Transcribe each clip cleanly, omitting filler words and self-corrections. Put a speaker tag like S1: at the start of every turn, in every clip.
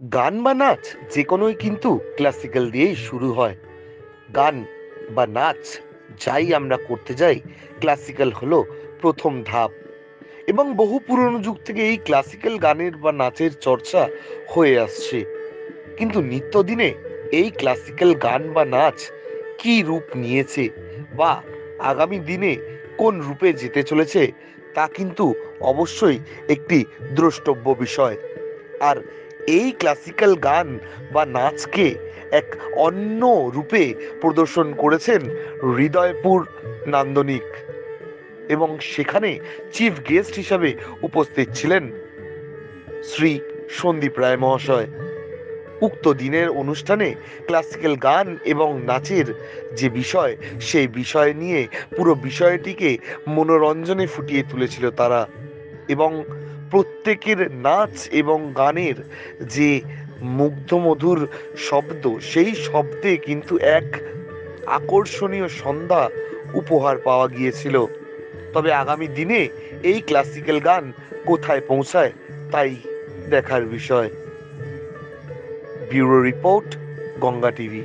S1: গান বা নাচ যে কোনোই কিন্তু ক্লাসিক্যাল দিয়েই শুরু হয়। গান বা নাচ যাই আমরা করতে যাই, ক্লাসিক্যাল হলো প্রথম ধাপ। এবং বহু পুরনো যুগ থেকে এই ক্লাসিক্যাল গানের বা নাচের চর্চা হয়ে আসছে। কিন্তু নিত্যদিনে এই ক্লাসিক্যাল গান বা নাচ কি রূপ নিয়েছে বা আগামী দিনে কোন রূপে যেতে চলেছে, তা কিন্তু অবশ্যই একটি দ্রষ্টব্য বিষয়। আর এই ক্লাসিক্যাল গান বা নাচকে এক অন্য রূপে প্রদর্শন করেছেন হৃদয়পুর নান্দনিক, এবং সেখানে চিফ গেস্ট হিসাবে উপস্থিত ছিলেন শ্রী সন্দীপ রায় মহাশয়। উক্ত দিনের অনুষ্ঠানে ক্লাসিক্যাল গান এবং নাচের যে বিষয়, সেই বিষয় নিয়ে পুরো বিষয়টিকে মনোরঞ্জনে ফুটিয়ে তুলেছিল তারা। এবং প্রত্যেকের নাচ এবং গানের যে মুগ্ধমধুর শব্দ, সেই শব্দে কিন্তু এক আকর্ষণীয় সন্ধ্যা উপহার পাওয়া গিয়েছিল। তবে আগামী দিনে এই ক্লাসিক্যাল গান কোথায় পৌঁছায়, তাই দেখার বিষয়। Bureau report, Ganga TV.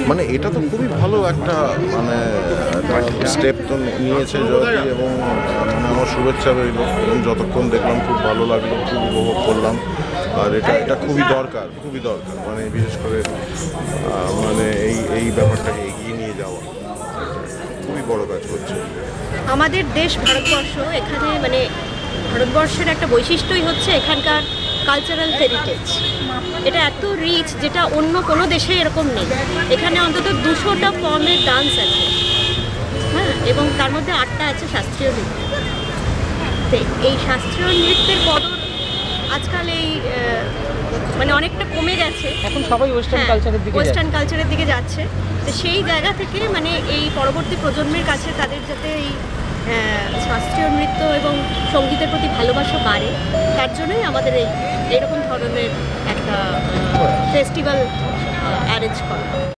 S2: মানে এটা তো খুবই ভালো একটা মানে স্টেপ তো নিয়েছে জয়তী, এবং মানে আমার শুভেচ্ছা রইল, এবং যতক্ষণ দেখলাম খুব ভালো লাগলো, খুব উপভোগ করলাম। আর এটা খুবই দরকার, খুবই দরকার, মানে বিশেষ করে মানে এই ব্যাপারটাকে এগিয়ে নিয়ে যাওয়া খুবই বড় কাজ করছে।
S3: আমাদের দেশ ভারতবর্ষ, এখানে মানে ভারতবর্ষের একটা বৈশিষ্ট্যই হচ্ছে এখানকার কালচারাল হেরিটেজ। এটা এত রিচ, যেটা অন্য কোনো দেশে এরকম নেই। এখানে অন্তত 200টা ফর্মের ডান্স আছে, হ্যাঁ, এবং তার মধ্যে 8টা আছে শাস্ত্রীয় নৃত্য। তো এই শাস্ত্রীয় নৃত্যের কদর আজকাল এই মানে অনেকটা কমে গেছে।
S4: এখন সবাই ওয়েস্টার্ন কালচারের দিকে
S3: ওয়েস্টার্ন কালচারের দিকে যাচ্ছে। তো সেই জায়গা থেকে মানে এই পরবর্তী প্রজন্মের কাছে তাদের যাতে এই শাস্ত্রীয় নৃত্য এবং সঙ্গীতের প্রতি ভালোবাসা বাড়ে, তার জন্যই আমাদের এইরকম ধরনের একটা ফেস্টিভ্যাল অ্যারেঞ্জ করা।